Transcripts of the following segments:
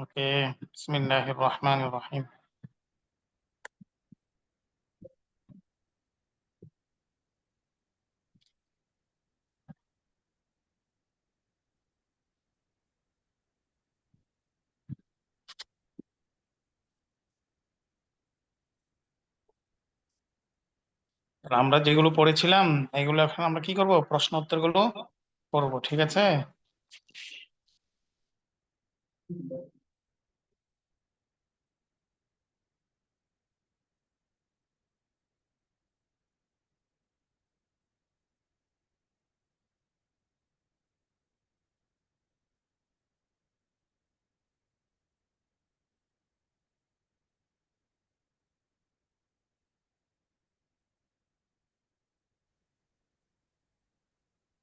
ওকে, বিসমিল্লাহির রহমানির রহিম। আমরা যেগুলো পড়েছিলাম এগুলো এখন আমরা কি করব, প্রশ্ন উত্তর গুলো করবো, ঠিক আছে?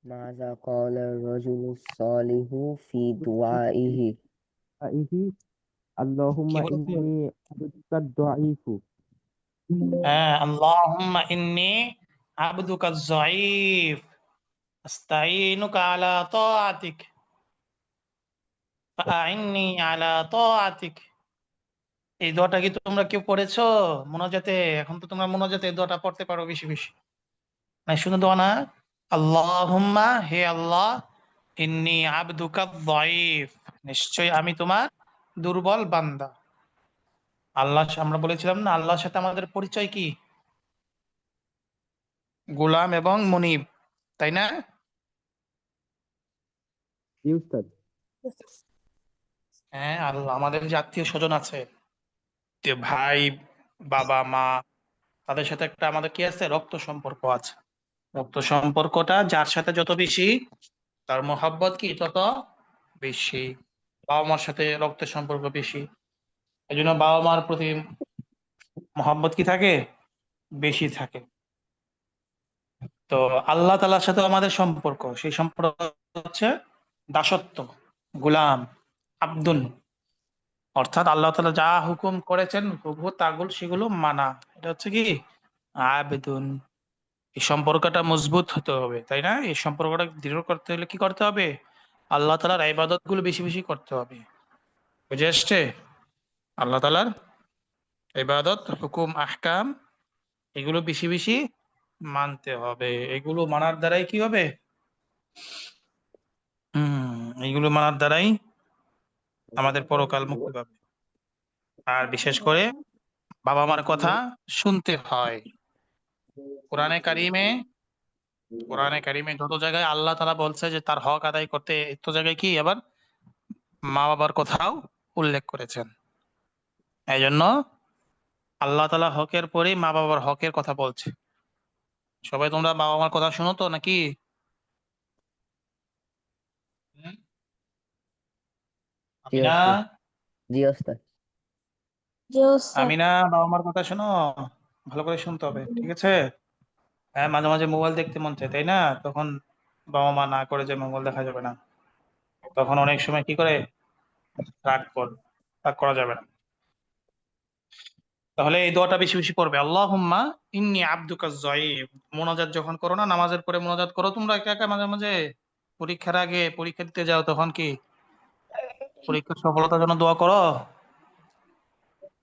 ماذا قال الرجل الصالح في دعائه اللهم কি বলছে? إني عبدك الضعيف হ্যাঁ, আল্লাহুম্মা ইন্নী আবদুকা যঈফ আস্তাঈনুকা আলা তাআতিক ফাআইন্নী আলা তাআতিক। এই দোয়াটা কি তোমরা কেউ পড়েছো মুনাজাতে? এখন তো তোমরা মুনাজাতে এই দোয়াটা পড়তে পারো বেশি বেশি। না, শুনে দোয়া না? আল্লাহুম্মা, হে আল্লাহ, ইন্নী আবদুকা যঈফ, নিশ্চয় আমি তোমার দুর্বল বান্দা। আল্লাহ, আমরা বলেছিলাম না আল্লাহর সাথে আমাদের পরিচয় কি? গোলাম এবং মনিব, তাই না? জি উস্তাদ। হ্যাঁ, আল্লাহ আমাদের যে আত্মীয় স্বজন আছে, যে ভাই, বাবা, মা, তাদের সাথে একটা আমাদের কি আছে, রক্ত সম্পর্ক আছে। রক্ত সম্পর্কটা যার সাথে যত বেশি, তার মহাব্বত কি তত বেশি। বাবা মার সাথে রক্তের সম্পর্ক বেশি, এই জন্য বাবা মার প্রতি মহাব্বত কি থাকে, বেশি থাকে। তো আল্লাহ তাআলার সাথে আমাদের সম্পর্ক, সেই সম্পর্ক হচ্ছে দাসত্ব, গোলাম, আব্দুন। অর্থাৎ আল্লাহ তাআলা যা হুকুম করেছেন হুবহু তাগুল সেগুলো মানা, এটা হচ্ছে কি আবেদুন। এই সম্পর্কটা মজবুত হতে হবে, তাই না? এই সম্পর্কটা দৃঢ় করতে হলে কি করতে হবে? আল্লাহ তাআলার ইবাদত গুলো বেশি বেশি করতে হবে। বুঝে আসছে? আল্লাহ তাআলার ইবাদত, হুকুম, আহকাম, এগুলো বেশি বেশি মানতে হবে। এগুলো মানার দ্বারাই কি হবে? এইগুলো মানার দ্বারাই আমাদের পরকাল মুক্তি পাবে। আর বিশেষ করে বাবা মার কথা শুনতে হয়। কোরআনে কারিমে কোরআনে কারিমে যত জায়গায় আল্লাহ তাআলা বলছে যে তার হক আদায় করতে, এত জায়গায় কি আবার মা বাবার কথাও উল্লেখ করেছেন। এই জন্য আল্লাহ তাআলা হকের পরেই মা বাবার হকের কথা বলছে। সবাই তোমরা বাবা মার কথা শুনো তো নাকি? হুম? জি আমিনা, উস্তাদ। জি উস্তাদ। আমিনা, বাবা মার কথা শোনো, ভালো করে শুনতে হবে, ঠিক আছে? হ্যাঁ, মাঝে মাঝে মোবাইল দেখতে মন চায়, তাই না? তখন বাবা মা না করে যে মোবাইল দেখা যাবে না, তখন অনেক সময় কি করে, রাগ কর, রাগ করা যাবে না। তাহলে এই দোয়াটা বেশি বেশি পড়বে, আল্লাহুম্মা ইন্নী আবদুকা যঈফ। মোনাজাত যখন করো না, নামাজের পরে মোনাজাত করো তোমরা একা একা মাঝে মাঝে, পরীক্ষার আগে পরীক্ষা দিতে যাও, তখন কি পরীক্ষার সফলতার জন্য দোয়া করো?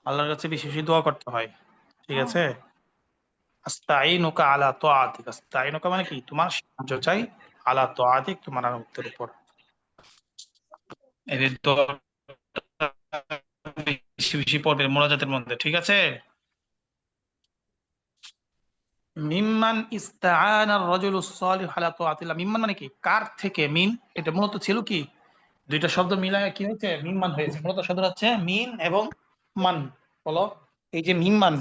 আল্লাহর কাছে বেশি বেশি দোয়া করতে হয়, ঠিক আছে? আস্তাইনুকা আলা তাআতিক, আস্তাইনুকা মানে কি, তোমার সাহায্য চাই, আলা তাআতিক, তোমার আনুগত্যের উপর। এই দোয়াটা বেশি বেশি পড়বে মোনাজাতের মধ্যে, ঠিক আছে? মিম্মান ইস্তাআনা আর-রাজুলুস সালিহু আলা তাআতিল্লাহ, মিম্মান মানে কি, কার থেকে, মিন, এটা মূলত ছিল কি, দুইটা শব্দ মিলায় কি হয়েছে, মিম্মান হয়েছে। মূলত শব্দ হচ্ছে মিন এবং মান। বলো, এই যে মিম্মান,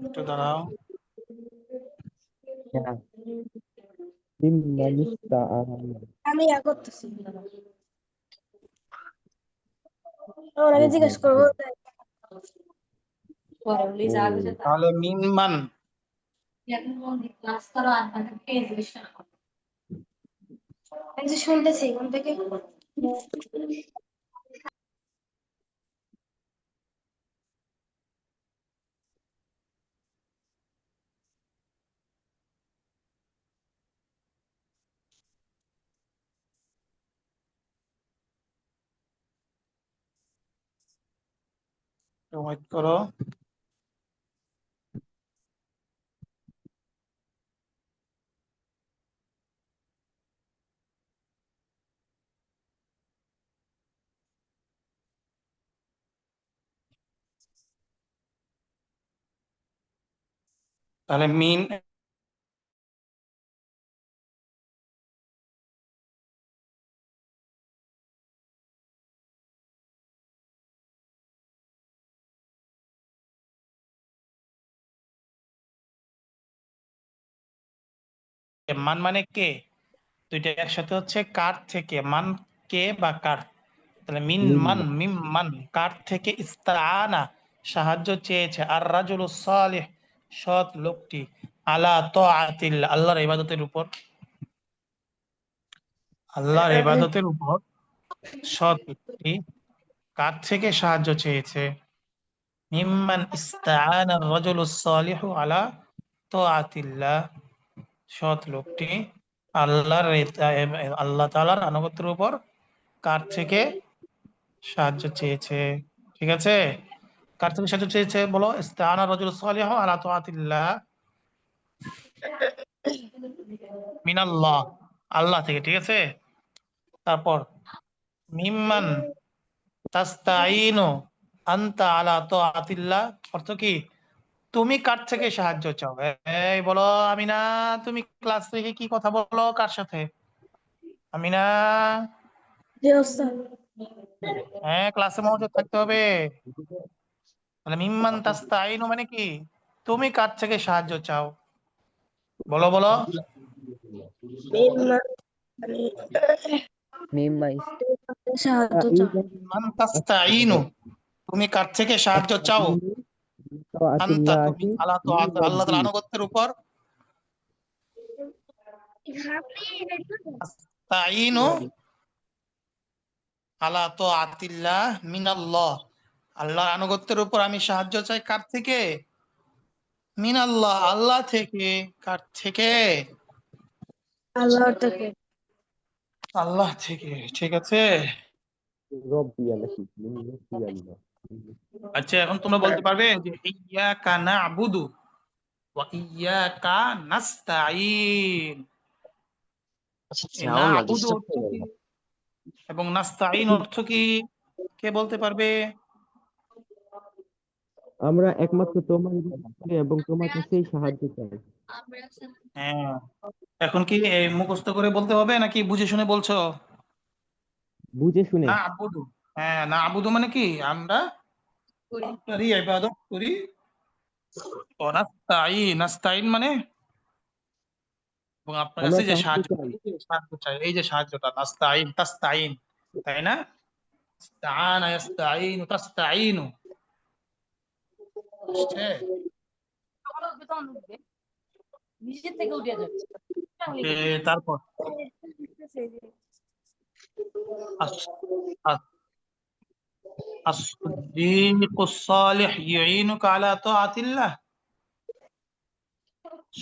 একটু দাঁড়াও। হ্যাঁ, মিম্মান ইস্তাআনা। আমি ইয়া করতেছি, ওনাকে জি জি জিজ্ঞেস করবো জি। পরে বলি যা কিছু তা তাহলে মিম্মান, ক্লাস করো আর এই যে শুনতেছি কোন থেকে ওয়েট করো। তাহলে মিন মান মানে কে, দুইটা একসাথে হচ্ছে কার থেকে, মান কে বা কার। তাহলে মিন মান, মিম্মা মিম মান, কার থেকে ইস্তাআনা সাহায্য চেয়েছে, আর রাজুলুস সালিহ সৎ লোকটি, আলা তাআতিল্লাহ আল্লাহর ইবাদতের উপর, আল্লাহর ইবাদতের উপর সৎ লোকটি কার থেকে সাহায্য চেয়েছে, মিম্মান ইস্তাআনা আর রাজুলুস সালিহু আলা তাআতিল্লাহ সৎ লোকটি আল্লাহ তাআলার আনুগত্যের উপর কার থেকে সাহায্য চেয়েছে। ঠিক আছে, কার থেকে সাহায্য চেয়েছে বলো, ইস্তাআনা রাজুল সালিহ আলা তাআতিল্লাহ মিনাল্লাহ আল্লাহ থেকে। ঠিক আছে, তারপর মিম্মান তাস্তাঈনু আনতা আলা তাআতিল্লাহ অর্থ কি, তুমি কার থেকে সাহায্য চাও। এই বলো আমিনা, তুমি ক্লাস থেকে কি কথা বলো কার সাথে, আমিনা? জি ওস্তাদ। হ্যাঁ, ক্লাসে মনোযোগ থাকতে হবে। তাহলে মিম্মান তাস্তাঈনু মানে কি, তুমি কার থেকে সাহায্য চাও, বলো বলো। মিম্মা মানে মিম্মা সাহায্য চাও। মান তাস্তাঈনু তুমি কার থেকে সাহায্য চাও, আনতা তুমি, তাআতিল্লাহি আল্লাহ তো মির আল্লাহ রাব্বি। তাআলার আনুগত্যের উপর, তাস্তাঈনু আলা তাআতিল্লাহ মিনাল্লাহ আল্লাহর আনুগত্যের উপর আমি সাহায্য চাই কার থেকে, মিনাল্লাহ আল্লাহ থেকে। কার থেকে, আল্লাহর থেকে। আল্লাহ থেকে। ঠিক আছে, রব্বি নাকি মিন রব্বি আল্লাহ। আচ্ছা এখন তোমরা বলতে পারবে যে ইয়াকা না'বুদু ওয়া ইয়াকা নাস্তাঈন, এই না'বুদু অর্থ কি এবং নাস্তাঈন অর্থ কি, কে বলতে পারবে? আমরা একমাত্র তোমার এবং তোমার কাছেই সাহায্য চাই। হ্যাঁ, এখন কি এই মুখস্থ করে বলতে হবে নাকি বুঝে শুনে বলছো? বুঝে শুনে। না আবুদু, হ্যাঁ না আবুদু মানে কি, আমরা আপনারই ইবাদত করি। ও নাস্তাঈন, নাস্তাঈন মানে এবং আপনার আমরা কাছে যে সাহায্য সাহায্য, চাই। এই যে সাহায্য চাই, এই যে সাহায্যটা নাস্তাঈন তাস্তাঈন, তাই না? ইস্তাআনা ইস্তাঈনু তাস্তাঈনু, আসছে? নিজের থেকে উঠে যাবে। ওকে, তারপর আস আস as-siddiqus salih yu'inuka ala ta'atillah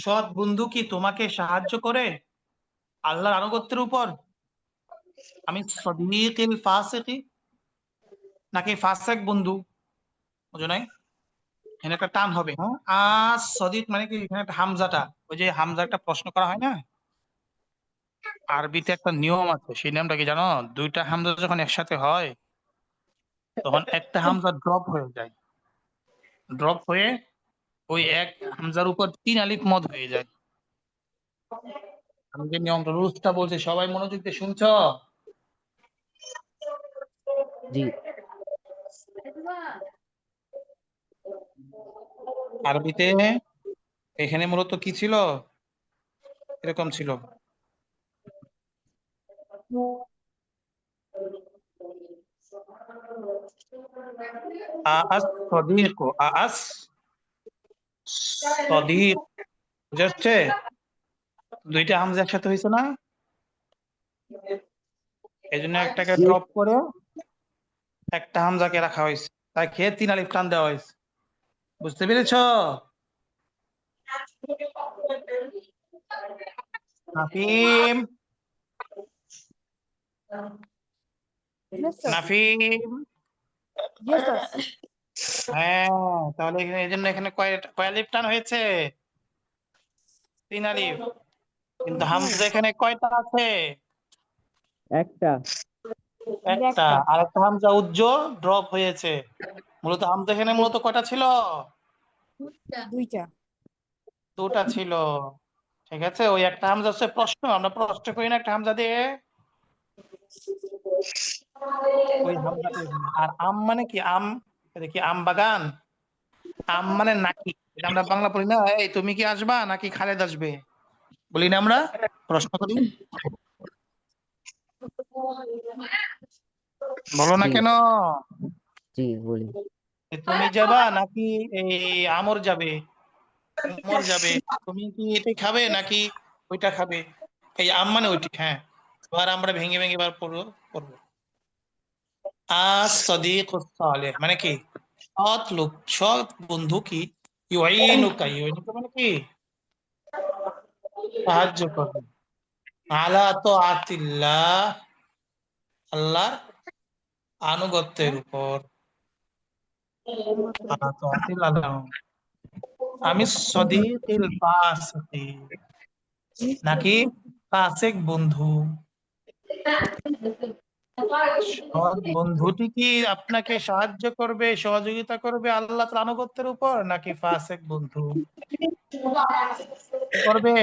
সৎ বন্ধু কি তোমাকে সাহায্য করে আল্লাহর আনুগত্যের উপর। আমি সদীকিল ফাসিকি নাকি ফাসেক বন্ধু, বুঝো নাই? এখানে একটা টান হবে, হ্যাঁ। আস সদিক মানে কি, এখানে একটা হামজাটা, ওই যে হামজা একটা প্রশ্ন করা হয় না, আরবিতে একটা নিয়ম আছে, সেই নিয়মটা কি জানো? দুইটা হামজা যখন একসাথে হয় তখন একটা হামজা ড্রপ হয়ে যায়, ড্রপ হয়ে ওই এক হামজার উপর তিন আলিফ মদ হয়ে যায়। আমি যে নিয়মটা রুলসটা বলছি সবাই মনোযোগ দিয়ে শুনছো? জি। আরবিতে এখানে মূলত কি ছিল, এরকম ছিল, আস সদিক, আস সদিক, বুঝা যাচ্ছে? দুইটা হামজা একসাথে হয়েছে না, এই জন্য একটাকে জি। ড্রপ করে একটা হামজাকে রাখা হয়েছে, তাই খেয়ে তিন আলিফ টান দেওয়া হয়েছে। বুঝতে পেরেছো? নাফিম, নাফিম, জি ওস্তাদ। হ্যাঁ, তাহলে এখানে এই জন্য এখানে কয় আলিফ টান হয়েছে? 3 আলিফ। কিন্তু হামজা এখানে কয়টা আছে? একটা। একটা। আর একটা হামজা ড্রপ হয়েছে। মূলত হামজা এখানে মূলত কয়টা ছিল? দুইটা। দুটা ছিল। ঠিক আছে, ওই একটা হামজা হচ্ছে প্রশ্ন, আমরা প্রশ্ন করি না একটা হামজা দিয়ে, ওই হামজাটা এখানে। আর আম মানে কি? আম, এটা কি আম বাগান? আম মানে নাকি, এটা আমরা বাংলা বলি না, এই তুমি কি আসবা নাকি খালেদ আসবে, বলি না আমরা, প্রশ্ন করি। বলো না জি কেন? জি বলি। এ তুমি যাবা নাকি এই আমর যাবে, উমর যাবে, তুমি কি এটা খাবে নাকি ওইটা খাবে, এই আম মানে ওইটি। হ্যাঁ, এবার আমরা ভেঙে ভেঙে এবার পড়বো। আস সাদিকুস সালেহ মানে কি? সৎ লোক, সৎ বন্ধু কি? ইউইনুকা, ইউইনুকা মানে কি? সাহায্য করবে। আলা তাআতিল্লাহ, আল্লাহর আনুগত্যের উপর। আলা তাআতিল্লাহ, আমি সদীকিল ফাসিকি, নাকি ফাসিক বন্ধু? সৎ বন্ধুটি কি আপনাকে সাহায্য করবে, সহযোগিতা করবে আল্লাহ তাআলার আনুগত্যের উপর, নাকি ফাসিক বন্ধু কি করবে?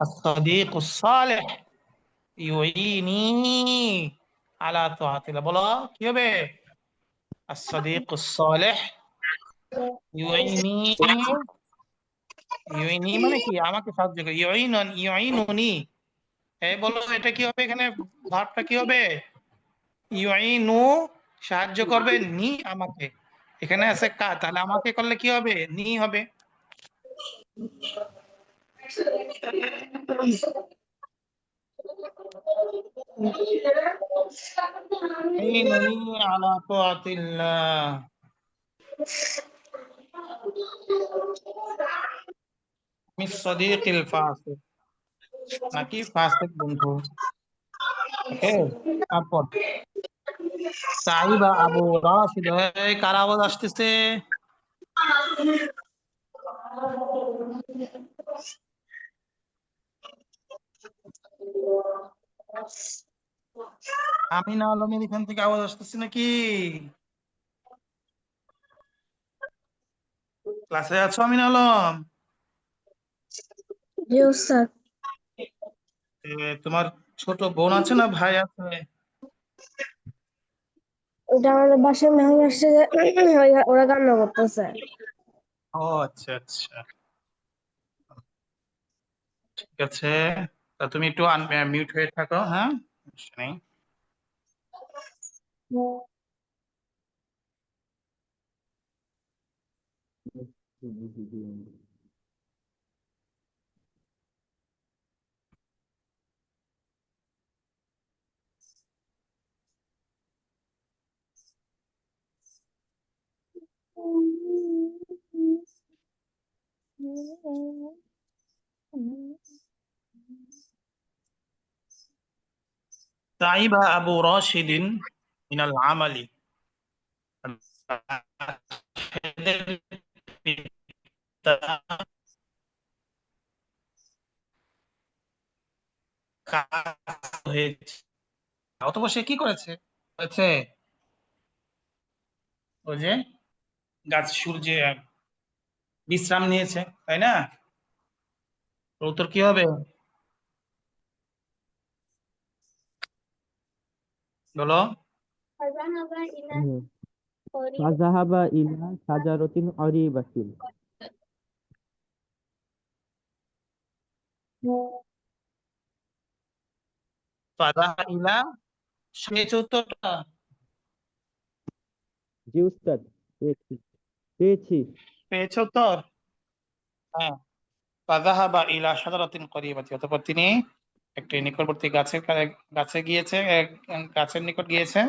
as-sadiqus salih ইউইনি আলা তাআতিল্লাহ, বলো কি হবে? as-sadiqus salih ইউইনি, ইউইনি মানে কি? আমাকে সাহায্য করে। ইউইনুনি, এই বলো এটা কি হবে এখানে? ভার্বটা কি হবে? ইউইনু, সাহায্য করবে, নি আমাকে। এখানে আছে কা, তাহলে আমাকে করলে কি হবে? নি হবে। ইউইনুনি আলা তাআতিল্লাহ, মিস সাদিকিল ফাসিক, নাকি ফাসিক বন্ধু। ওকে, তারপর সাহিবা আবু রাশিদ, এই কার আওয়াজ আসতেছে? আমিনা আলমের এখান থেকে আওয়াজ আসতেছে নাকি? ক্লাসে আছো আমিনা আলম? জি ওস্তাদ। এ, তোমার ছোট বোন আছে না ভাই আছে? ওটা আমাদের বাসায় মেহমান আসছে যে, ওরা কান্না করতেছে। ও আচ্ছা আচ্ছা, ঠিক আছে। তা তুমি একটু মিউট হয়ে থাকো, হ্যাঁ, সমস্যা নেই। তাইবা আবু রাশিদিন মিনাল আমালি, পিতা কাজ হয়েছে, অতঃপর সে কি করেছে? হয়েছে ওই যে গাছ সূর্যে বিশ্রাম নিয়েছে, তাই না? তো উত্তর কি হবে? বলো। ফাযাহাবা ইলা শাজারাতিন করিবাতিন। ফাদাহা ইলা, পেয়েছো উত্তরটা? জি উস্তাদ, পেয়েছি পেয়েছি। পেয়েছো উত্তর? হ্যাঁ, ফাদাহাবা ইলা শাজারাতিন করিবাতি, অতঃপর তিনি একটি নিকটবর্তী গাছে গিয়েছে, গাছের নিকট গিয়েছে।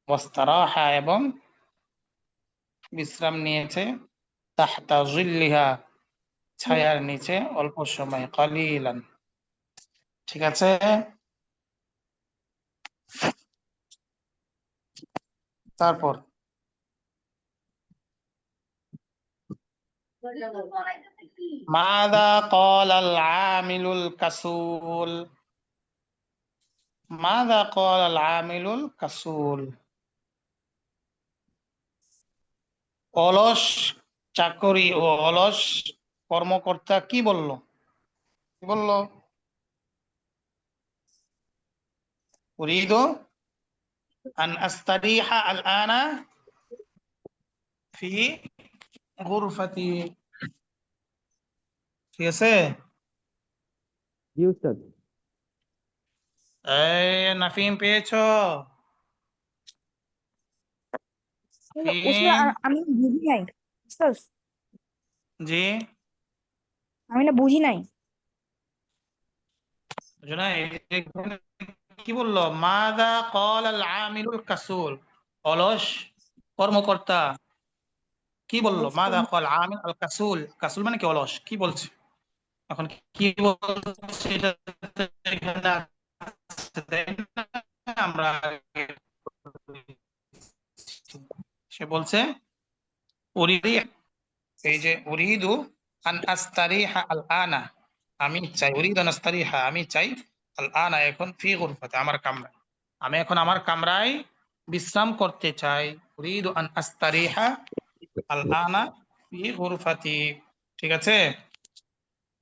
ওয়াস্তারাহা, এবং বিশ্রাম নিয়েছে। তাহতা জিল্লিহা, ছায়ার নিচে অল্প সময়, কালিলান। ঠিক আছে, তারপর মাযা ক্বালাল আমিলুল কাসুল? মাযা ক্বালাল আমিলুল কাসুল? অলস চাকরি ও অলস কর্মকর্তা কি বলল? কি বলল? উরিদু আন আস্তারিহা আল আনা ফি গুরফাতি। ঠিক আছে? জি উস্তাদ। এই নাফিম পেয়েছো? উস্তাদ, নাফিম, আমি বুঝি নাই। উস্তাদ, জি আমি না বুঝি নাই। বুঝো না? এখানে কি বললো? মাযা ক্বালাল আমিলুল কাসুল? অলস কর্মকর্তা কি বললো? মাযা ক্বাল আমিল আল কাসুল? কাসুল মানে কি? অলস। কি বলছে? এখন কি বলছে এটা তো এখানে আছে, তাই না? আমরা সে বলছে উরিদি, এই যে উরিদু আন আস্তারিহা আল আনা, আমি চাই, উরিদু আন আস্তারিহা, আমি চাই, আল আনা এখন, ফি গুরফাতি, আমার কামরায়, আমি এখন আমার কামরায় বিশ্রাম করতে চাই। উরিদু আন আস্তারিহা আল আনা ফি গুরফাতি। ঠিক আছে?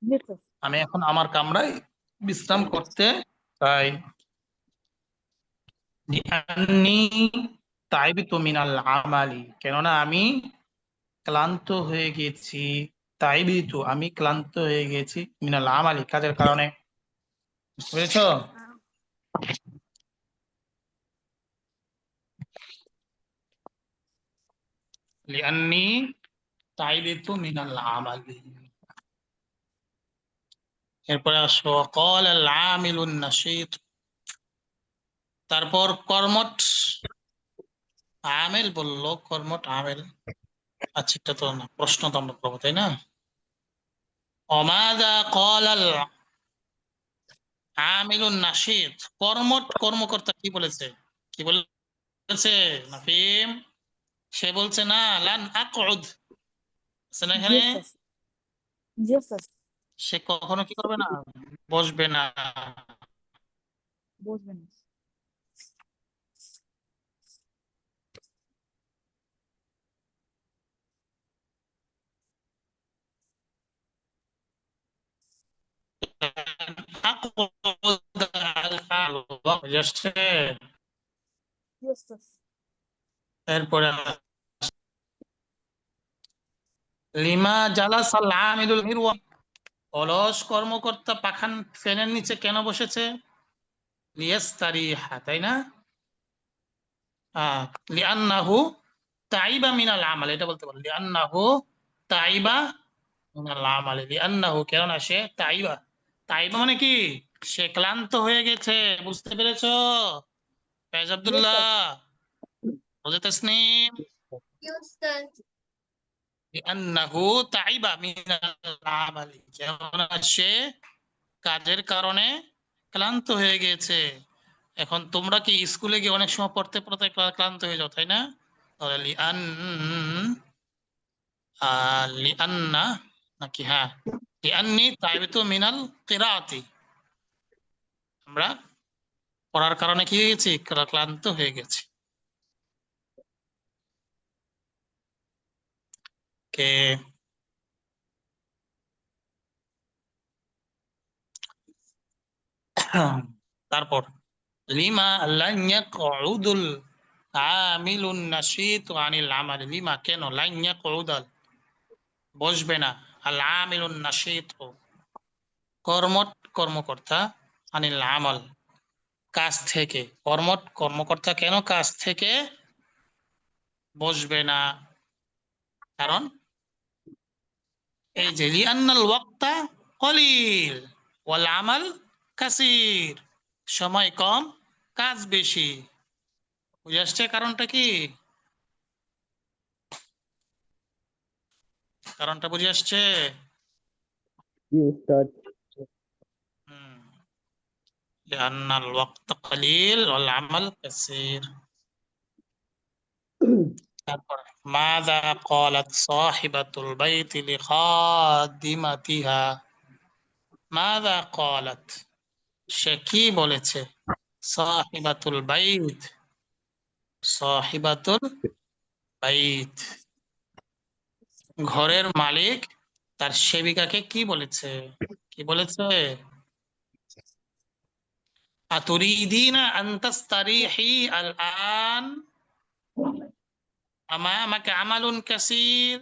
জি উস্তাদ। আমি এখন আমার কামরায় বিশ্রাম করতে চাই। লিআন্নী তাইবতু মিনাল আমালি, কেননা আমি ক্লান্ত হয়ে গেছি। তাইবিতু, আমি ক্লান্ত হয়ে গেছি, মিনাল আমালি, কাজের কারণে। বুঝতে পেরেছো? লিআন্নী তাইবিতু মিনাল আমালি। এরপরে আসো ক্বাল আল আমিলুন নাশীত। তারপর কর্মঠ আমেল বলল, কর্মঠ আমেল। আচ্ছা, এটা তো না, প্রশ্ন তো আমরা করবো, তাই না? অমাযা ক্বাল আল আমিলুন নাশীত? কর্মঠ কর্মকর্তা কি বলেছে? কি বলেছে নাফিম? সে বলছে না লান আকউদ, আছে না জি এখানে? উস্তাদ। জি উস্তাদ। সে কখনো কি করবে না? বসবে না। বুঝবেন। আকউদ আল বুঝাচ্ছে? জি উস্তাদ। এরপরে লিমা জালাসাল আমিলুল মিরওয়া? অলস কর্মকর্তা পাখান ফ্যানের নিচে কেন বসেছে? লিয়াস্তারিহা, তাই না? লিআন্নাহু তাইবা মিনাল আমাল, এটা বলতে পারো। লিআন্নাহু তাইবা মিনাল আমাল, লিআন্নাহু, কেননা সে তাইবা। তাইবা মানে কি? সে ক্লান্ত হয়ে গেছে। বুঝতে পেরেছো ফেজ জি আব্দুল্লাহ? উস্তাদ। বুঝে তাসনিম? লিআন্নাহু তাইবা মিনাল আমালি, কেননা সে কাজের কারণে ক্লান্ত হয়ে গেছে। এখন তোমরা কি স্কুলে গিয়ে অনেক সময় পড়তে পড়তে ক্লান্ত হয়ে যাও, তাই না? তাহলে লিআন্না, নাকি, হ্যাঁ, লিআন্নি তাইবিতু মিনাল কিরাআতি, আমরা পড়ার কারণে কি হয়ে গেছি? ক্লান্ত হয়ে গেছি। কে তারপর লিমা লান ইয়াকউদুল আমিলুন নাশীত আনিল আমাল? লিমা, কেন? লান ইয়াকউদাল, বসবে না, আল আমিলুন নাশীত, কর্মঠ কর্মকর্তা, আনিল আমাল, কাজ থেকে। কর্মঠ কর্মকর্তা কেন কাজ থেকে বসবে না? কারণ এই যে লিআন্নাল ওয়াক্তা কলিল ওয়াল আমাল কাসীর, সময় কম, কাজ বেশি। বুঝে আসছে কারণটা কি? কারণটা বুঝে আসছে? জি উস্তাদ। হুম, লিআন্নাল ওয়াক্তা কলিল ওয়াল আমাল কাসীর। তারপর মাযা ক্বালাত সাহিবাতুল বাইতি লিখাদিমাতিহা, মাযা ক্বালাত, সে কি বলেছে, সাহিবাতুল বাইত, সাহিবাতুল বাইত, ঘরের মালিক তার সেবিকাকে কি বলেছে, কি বলেছে? আতুরিদিনা আন তাস্তারিহি আল আন আমাকে আমালুন কাসীর,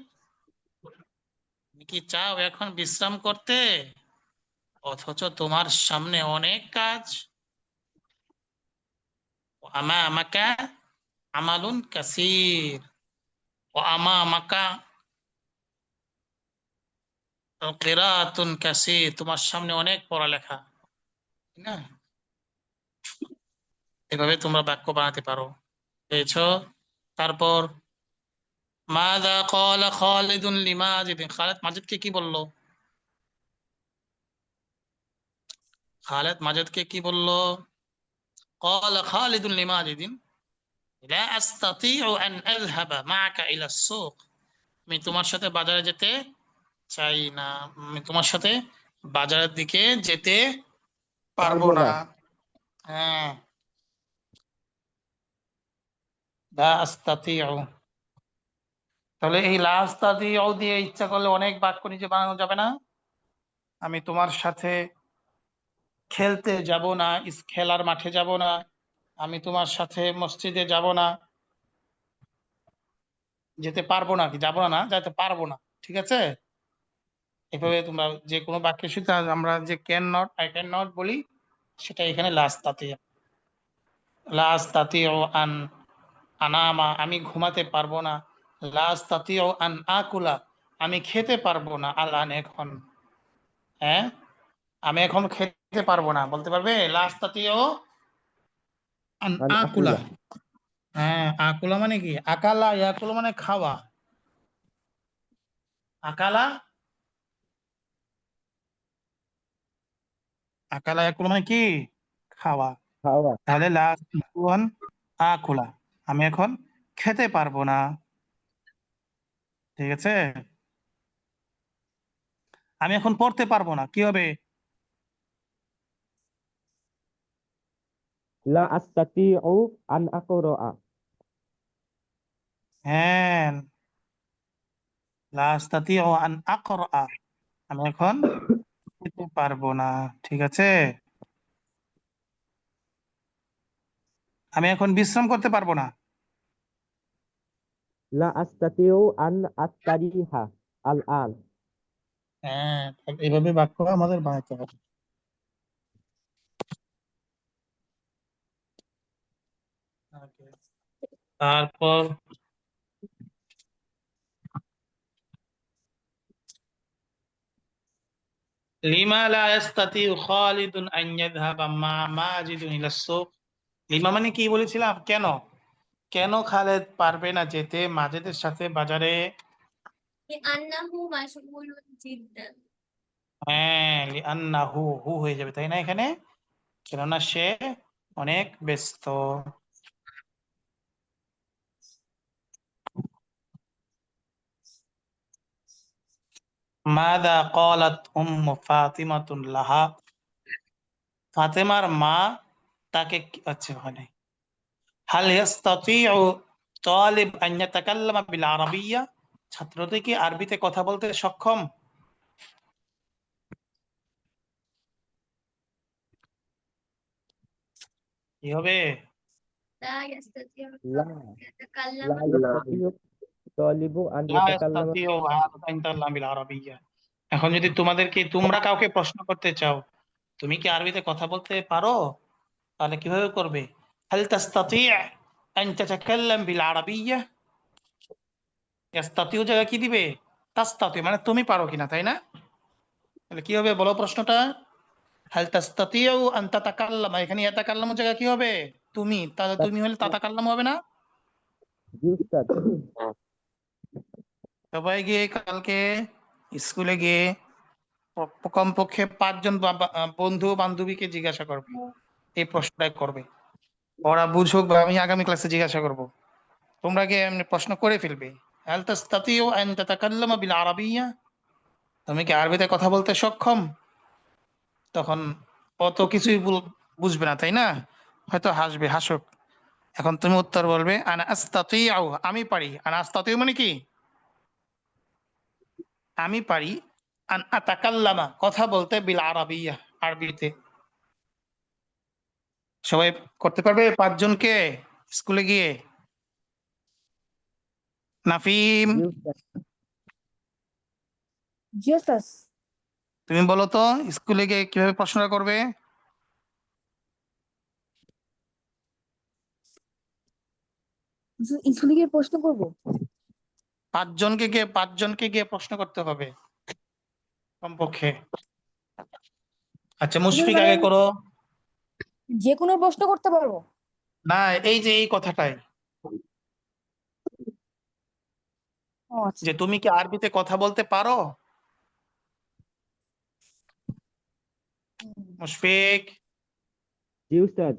তুমি কি চাও এখন বিশ্রাম করতে, অথচ তোমার সামনে অনেক কাজ। আমাকা আমালুন কাসীর, আমাকা কিরাতুন কাসীর, তোমার সামনে অনেক পড়ালেখা, তাই না? এভাবে তোমরা বাক্য বানাতে পারো, পেয়েছো? তারপর মাযা ক্বালা খালিদুন লিমাজিদ, খালিদ মাজিদকে কি বললো? খালিদ মাজিদকে কি বললো? ক্বালা খালিদুন লিমাজিদিন লা আস্তাতিউ আন আযহাবা মা'আকা ইলা সুক, আমি তোমার সাথে বাজারে যেতে চাই না, আমি তোমার সাথে বাজারের দিকে যেতে পারবো পারবো না। না। হ্যাঁ, লা আস্তাতিউ, তাহলে এই লা আস্তাতিউ দিয়ে ইচ্ছা করলে অনেক বাক্য নিজে বানানো যাবে না? আমি তোমার সাথে খেলতে যাব না, খেলার মাঠে যাব না, আমি তোমার সাথে মসজিদে যাব না, যেতে পারবো না, কি যাব না, না যেতে পারবো না, ঠিক আছে? এভাবে তোমরা যে কোনো বাক্যের সাথে আমরা যে can not, I can not বলি, সেটা এখানে লাস্তাতিউ আন আনামা, আমি ঘুমাতে পারবো না, লাস্তাতিউ আন আকুলা, আমি খেতে পারবো না, আলান এখন, হ্যাঁ, আমি এখন খেতে পারবো না, বলতে পারবে লাস্তাতিউ আন আন আকুলা? আকুলা। হ্যাঁ, আকুলা মানে কি, আকালা ইয়াকুলা মানে খাওয়া, আকালা, আকালা ইয়াকুলা মানে কি, খাওয়া। খাওয়া। তাহলে লাস্তাতিউ আন আকুলা, আমি এখন খেতে পারবো না, ঠিক আছে? আমি এখন পড়তে পারবো না, কি হবে? লা আস্তাতিউ আন আকরা'a। হ্যাঁ, লা আস্তাতিউ আন আকরা'a, আমি এখন পড়তে পারবো না, ঠিক আছে? আমি এখন বিশ্রাম করতে পারবো না। লা আস্তাতিউ আন আস্তারিহা আল আন। হ্যাঁ, এইভাবে বাক্য আমাদের বানাতে হবে। Okay. তারপর লিমা লা ইস্তাতিউ খালিদুন আন ইয়াযহাবা মা মাজিদুন ইলা সুক, লিমা মানে কি বলেছিলাম, কেন, কেন খালেদ পারবে না যেতে মাজেদের সাথে বাজারে? لأنه مشغول جدا. হ্যাঁ, লিআন্নাহু, হু হয়ে যাবে তাই না এখানে, কেননা সে অনেক ব্যস্ত। মাযা ক্বালাত উম্মু ফাতিমাতুন লাহা, ফাতেমার মা তাকে আচ্ছা ওখানে হাল ইয়াস্তাতিউ তালিব আন ইয়াতাকাল্লামা বিল আরাবিয়্যা, ছাত্রটি কি আরবিতে কথা বলতে সক্ষম? কি হবে? لا يستطيع লা أن يتكلم লা ইয়াস্তাতিউ তালিবু আন লা ইয়াতাকাল্লামা। ইয়াস্তাতিউ আন ইয়াতাকাল্লামা বিল আরাবিয়্যা, এখন যদি তোমাদেরকে, তোমরা কাউকে প্রশ্ন করতে চাও, তুমি কি আরবিতে কথা বলতে পারো, তাহলে কিভাবে করবে? হাল তাস্তাতি' আন তাতাকাল্লাম বিল আরাবিয়্যা, ইয়াস্তাতিউ জায়গায় কি দিবে, তাস্তাতি, মানে তুমি পারো কিনা, তাই না? তাহলে কি হবে বলো প্রশ্নটা? হাল তাস্তাতিউ আন তাতাকাল্লামা, এখানে ইয়াতাকাল্লামু জায়গা কি হবে, তুমি, তাহলে তুমি হলে তাতাকাল্লামু হবে না? জি উস্তাদ। সবাই গিয়ে কালকে স্কুলে গিয়ে কমপক্ষে 5 জন বন্ধু বান্ধবীকে জিজ্ঞাসা করবে, এই প্রশ্নটাই করবে, ওরা বুঝুক, বা আমি আগামী ক্লাসে জিজ্ঞাসা করব, তোমরা গিয়ে এমনি প্রশ্ন করে ফেলবে, হাল তাস্তাতিউ আন তাতাকাল্লামা বিল আরাবিয়্যা, তুমি কি আরবিতে কথা বলতে সক্ষম? তখন অত কিছুই বুঝবে না, তাই না? হয়তো হাসবে, হাসুক। এখন তুমি উত্তর বলবে আনা আস্তাতিউ, আমি পারি। আনা আস্তাতিউ মানে কি? আমি পারি আন আতাকাল্লামা, কথা বলতে, বিল আরাবিয়্যা, আরবিতে। সবাই করতে পারবে? 5 জনকে স্কুলে গিয়ে। নাফিম, জি উস্তাদ। জি ওস্তাদ। তুমি বলো তো স্কুলে গিয়ে কিভাবে প্রশ্নটা করবে? স্কুলে গিয়ে প্রশ্ন করবো? 5 জনকে গিয়ে প্রশ্ন করতে হবে কমপক্ষে। আচ্ছা, হুজুর মুশফিক মানে আগে করো। যে কোনো প্রশ্ন করতে পারবো? না, এই যে এই কথাটাই, ও আচ্ছা। যে তুমি কি আরবিতে কথা বলতে পারো? হুম। মুশফিক, জি উস্তাদ।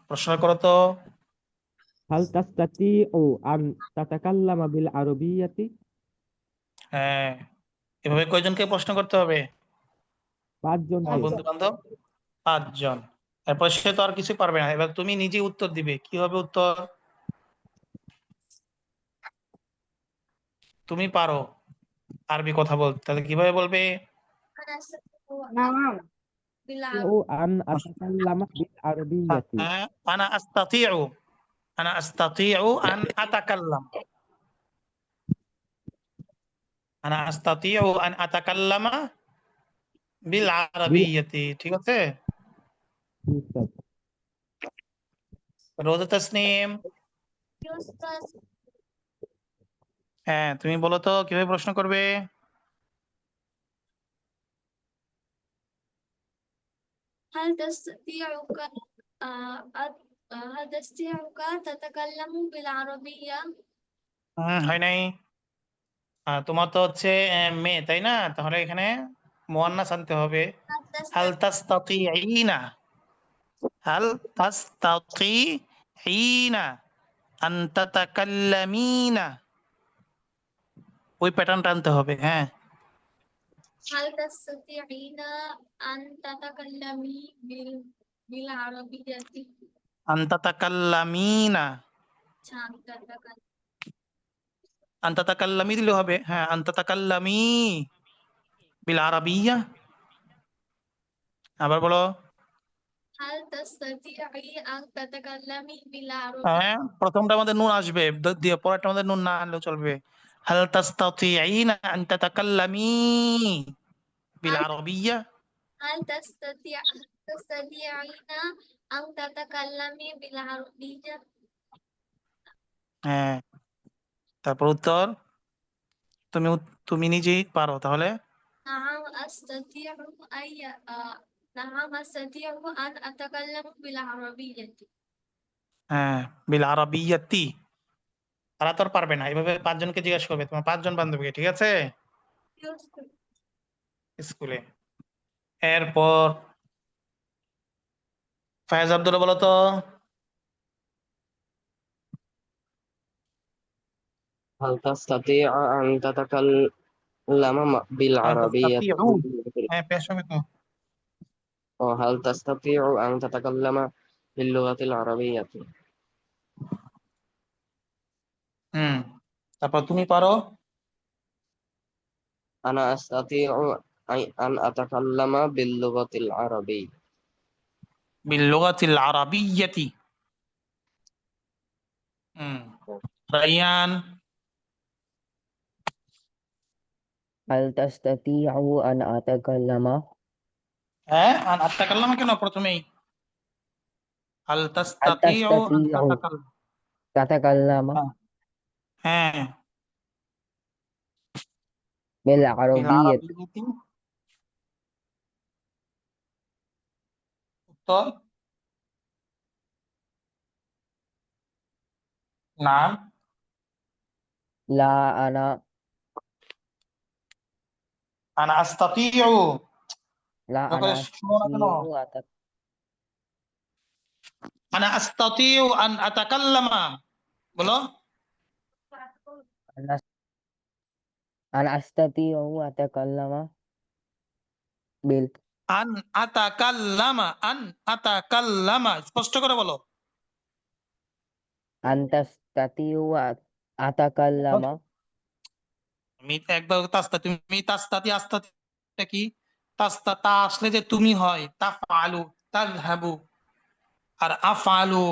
প্রশ্ন করো তো। হাল তাস্তাতিউ আন তাতাকাল্লামা বিল আরবিয়্যাতি? হ্যাঁ, এভাবে কয়জনকে প্রশ্ন করতে হবে? 5 তোমার জনকে। বন্ধু বান্ধব 5 জন। এরপর সে তো আর কিছু পারবে না, এবার তুমি নিজে উত্তর দিবে। কি হবে উত্তর? তুমি পারো আরবি কথা বলতে, তাহলে কিভাবে বলবে? أنا أستطيع নাম। ও بالعربية. আন আতাকাল্লামা বিল আরবিয়্যাতি। হ্যাঁ, আনা আস্তাতিউ, আনা আস্তাতিউ আন আতাকাল্লাম, আনা আস্তাতিউ আন আতাকাল্লামা বিল বিল। আরাবিয়্যাতি, ঠিক আছে? জি উস্তাদ। রোজা তাসনিম, يستطيع. হ্যাঁ তুমি বলো তো কিভাবে প্রশ্ন করবে? هل تستطيعك هل تستطيعك تتكلم بالعربية؟ হয় নাই। তোমার তো হচ্ছে মেয়ে, তাই না? তাহলে এখানে মুয়ান্নাস আনতে হবে। هل হাল تستطيع তাস্তাতিঈনা, হাল তাস্তাতিঈনা আন তাতাকাল্লামিনা, ওই প্যাটার্নটা আনতে হবে। হ্যাঁ, هل تستطيعين أن تتكلمي بالعربية؟ আন তাতাকাল্লামিনা, شان تتكلم. আন তাতাকাল্লামি দিলে হবে। হ্যাঁ, আন তাতাকাল্লামি বিল আরাবিয়্যা। আবার বলো। هل تستطيعي أن تتكلمي بالعربية؟ হ্যাঁ, প্রথমটা আমাদের নুন আসবে, দিয়ে পরেরটা আমাদের নুন না আনলেও চলবে। হাল তাস্তাতিঈনা আন তাতাকাল্লামি বিল هل আরাবিয়্যা। تستطيعين أن تتكلمي بالعربية؟ হ্যাঁ, তারপর উত্তর তুমি নিজেই পারো তাহলে। نعم أستطيع نعم أستطيع أن أتكلم بالعربية. হ্যাঁ, বিল আরাবিয়াতি। তারা তো আর পারবে না, এভাবে 5 জনকে জিজ্ঞেস করবে, তোমার 5 জন বান্ধবীকে, ঠিক আছে? স্কুলে। এরপর ফায়াজ আব্দুল্লাহ বলো তো। هل تستطيع أن تتكلم হাল بالعربية؟ তাস্তাতিউ, হ্যাঁ পেশ হবে তো। هل تستطيع أن تتكلم باللغة العربية؟ হুম, তারপর তুমি পারো। أنا أستطيع أن أتكلم باللغة العربية. বিল লুগাতিল আরাবিয়াতি। হুম, রাইয়ান, هل تستطيع أن أتكلم হ্যাঁ আন আতাকাল্লামা কেন প্রথমেই? হাল هل তাস্তাতিউ আন تستطيع তাতাকাল্লাম। تتكلم হ্যাঁ, বিল بالعربية؟ আরাবিয়াতি। উত্তর না। لا أنا আনা আস্তাতিউ, لا করে أنا শুনো না কেন? أستطيع আনা আস্তাতিউ আন আতাকাল্লামা, বলো। আনাস- আন আস্তাতিউ আতাকাল্লামা বিল আন আতাকাল্লামা, আন আতাকাল্লামা, স্পষ্ট করে বলো। আনতাস্তাতিউ আতাকাল্লামা আমি একবার তাস্তা, তুমি তাস্তাতি, আস্তাতিটা কি? তাস্তা, তা আসলে যে তুমি হয়, তাফআলু, তাযহাবু। আর আফআলু,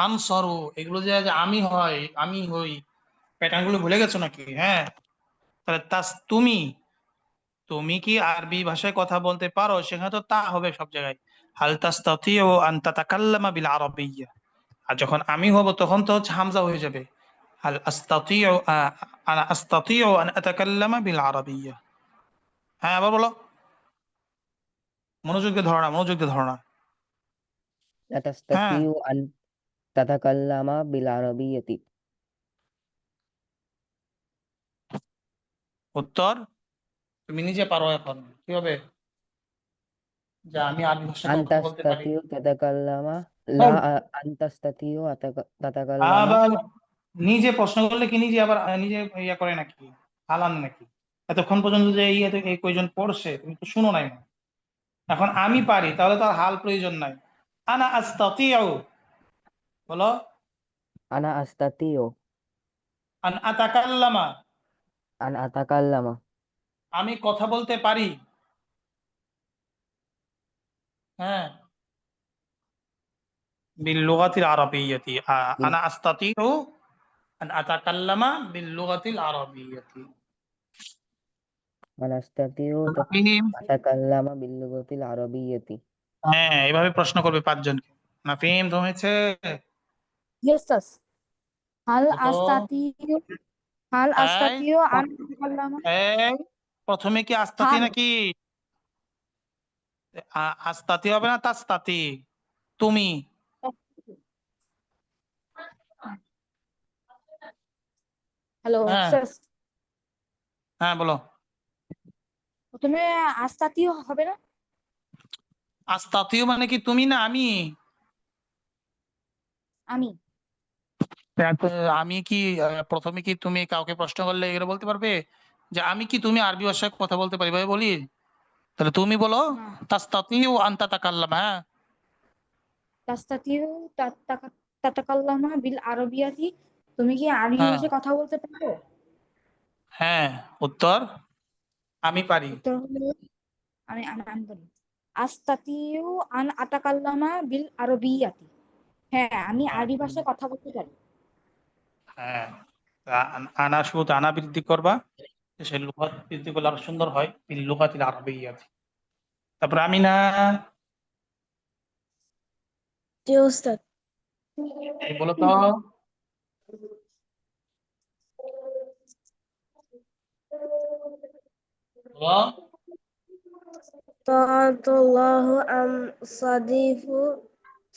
আনসরু, এগুলো যে আমি হয়, আমি হই, প্যাটার্ন গুলো ভুলে গেছো নাকি? হ্যাঁ, তাহলে তুমি, তুমি কি আরবি ভাষায় কথা বলতে পারো? সেখানে তো তা হবে সব জায়গায়। হাল তাস্তাতিউ আন তাতাকাল্লামা বিল আরাবিয়্যা। আর যখন আমি হব তখন তো হচ্ছে হামজা হয়ে যাবে। হাল আস্তাতিউ আনা আস্তাতিউ আন আতাকাল্লামা বিল আরাবিয়্যা। হ্যাঁ, আবার বলো। মনোযোগ দিয়ে ধরো না, মনোযোগ দিয়ে ধরো না। লা হ্যাঁ, তাস্তাতিউ আন তাতাকাল্লামা বিল আরাবিয়্যাতি উত্তর তুমি নিজে পারো। এখন কি হবে? যে আমি আরবি ভাষায় কথা বলতে পারি। আনতাস্তাতিউ তাতাকাল্লামা লা হ্যাঁ, আনতাস্তাতিউ তাতাকাল্লামা আবার নিজে প্রশ্ন করলে কি নিজে আবার নিজে ইয়া করে নাকি? হালান নাকি? এতক্ষণ পর্যন্ত যে এই কয়জন পড়ছে তুমি তো শুনো নাই। এখন আমি পারি, তাহলে তো আর হাল প্রয়োজন নাই। আনা আস্তাতিউ, বলো। আনা আস্তাতিউ আন আতাকাল্লামা, আন আতাকাল্লামা আমি কথা বলতে পারি। হ্যাঁ, বিল লুগাতিল আরাবিয়্যাতি। বিল আনা আস্তাতিউ আন আতাকাল্লামা বিল লুগাতিল আরাবিয়্যাতি। আনাস্তাতিউ নাফিম, তাতাকাল্লামা বিল লুগাতিল আরাবিয়্যাতি হ্যাঁ, এভাবে প্রশ্ন করবে পাঁচজনকে। নাফিম, তুমি হয়েছে? জি ওস্তাদ। হাল বলো। আস্তাতিউ হাল এই আস্তাতিউ আন আতাকাল্লামা এই, প্রথমে কি আস্তাতি হাল নাকি? আস্তাতি হবে না তাস্তাতি? তুমি। হ্যালো হ্যাঁ, ওস্তাদ, হ্যাঁ বলো। প্রথমে আস্তাতিউ হবে না? আস্তাতিও মানে কি তুমি না আমি? আমি দেখ, আমি কি প্রথমে কি তুমি কাউকে প্রশ্ন করলে এগুলো বলতে পারবে যে আমি কি তুমি আরবি ভাষায় কথা বলতে পারি? ভাই বলি, তাহলে তুমি বলো না। তাস্তাতিউ আন তাতাকাল্লাম। হ্যাঁ, তাস্তাতিউ তাতাকাল্লামা বিল আরাবিয়াতি, তুমি কি আরবি হ্যাঁ, ভাষায় কথা বলতে পারো? হ্যাঁ। উত্তর আমি পারি। উত্তর হলো, আমি বলি, আস্তাতিউ আন আতাকাল্লামা বিল আরবিয়াতি। হ্যাঁ, আমি হ্যাঁ, আরবি ভাষায় কথা বলতে পারি। হ্যাঁ। আনা শুরুতে আনা বৃদ্ধি করবা, সে লুগাত বৃদ্ধি করলে আরো সুন্দর হয়। বিল লুগাতিল আরাবিয়্যাতি। তারপর আমি না, জি ওস্তাদ। এই বলো তো। বলো। তাআতুল্লাহু আম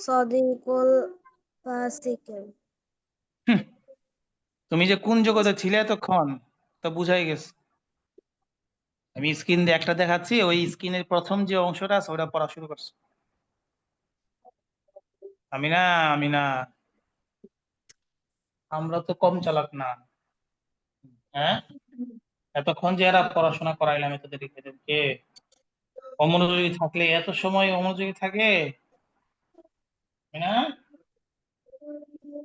সাদিকুল ফাসিকিন। হুম, তুমি যে কোন জগতে ছিলে এতক্ষণ তো বুঝাই গেছে। আমি স্ক্রিন দিয়ে একটা দেখাচ্ছি, ওই স্ক্রিনের প্রথম যে অংশটা আছে ওটা পড়া শুরু করছে। আমি না, আমি না, আমরা তো কম চালাক না। হ্যাঁ, এতক্ষণ যে এরা পড়াশোনা করাইলাম এদেরকে অমনোযোগী থাকলে এত সময় অমনোযোগী থাকে। তাই না?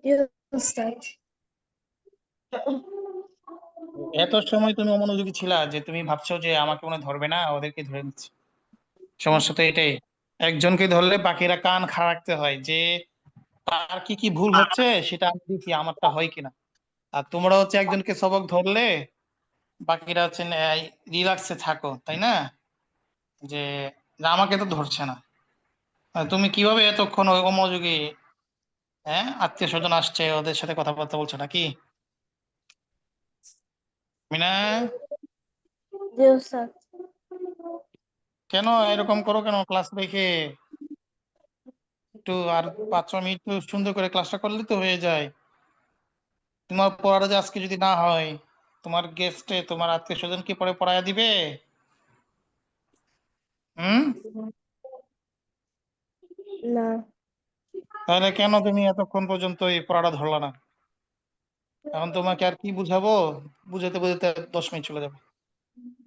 জি ওস্তাদ। এত সময় তুমি অমনোযোগী ছিলা যে তুমি ভাবছো যে আমাকে মনে হয় ধরবে না, ওদেরকে ধরে নিচ্ছে। সমস্যা তো এটাই, একজনকে ধরলে বাকিরা কান খাড়া রাখতে হয় যে তার কি কি ভুল হচ্ছে সেটা আমি দেখি আমারটা হয় কিনা। আর তোমরা হচ্ছে একজনকে সবক ধরলে বাকিরা হচ্ছে রিল্যাক্সে থাকো, তাই না? যে যে আমাকে তো ধরছে না। তুমি কিভাবে এতক্ষণ ওই অমনোযোগী? হ্যাঁ, আত্মীয় স্বজন আসছে ওদের সাথে কথাবার্তা বলছো নাকি? মিনা, জি ওস্তাদ। কেন এরকম করো কেন ক্লাস রেখে? একটু আর 5 মিনিট একটু সুন্দর করে ক্লাসটা করলে তো হয়ে যায়। তোমার পড়াটা যে আজকে যদি না হয়, তোমার গেস্টে তোমার আত্মীয় স্বজন কি পরে পড়ায় দিবে? হুম? না। তাহলে কেন তুমি এতক্ষণ পর্যন্ত এই পড়াটা ধরলা না? এখন তোমাকে আর কি বুঝাবো, বুঝাতে বুঝাতে 10 মিনিট চলে যাবে,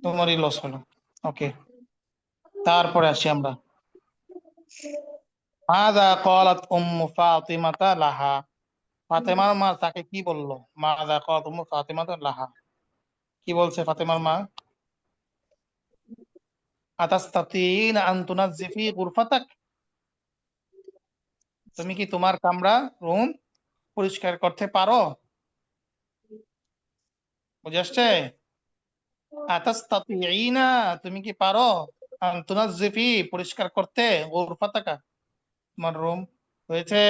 তোমারই লস হলো। ওকে, তারপরে আসি আমরা। মাযা ক্বালাত উম্মু ফাতিমাতা লাহা, ফাতেমার মা তাকে কি বললো? মাযা ক্বালাত উম্মু ফাতিমাতা লাহা, কি বলছে ফাতেমার মা? আতাস্তাতিনা আন তুনাজ্জিফি গুরফাতাক, তুমি কি তোমার কামরা, রুম পরিষ্কার করতে পারো? বুঝে আসছে? আতাস্তাতিনা, তুমি কি পারো? আন তুনাজ্জিফি, পরিষ্কার করতে, গুরফাতাকা, তোমার রুম। হয়েছে?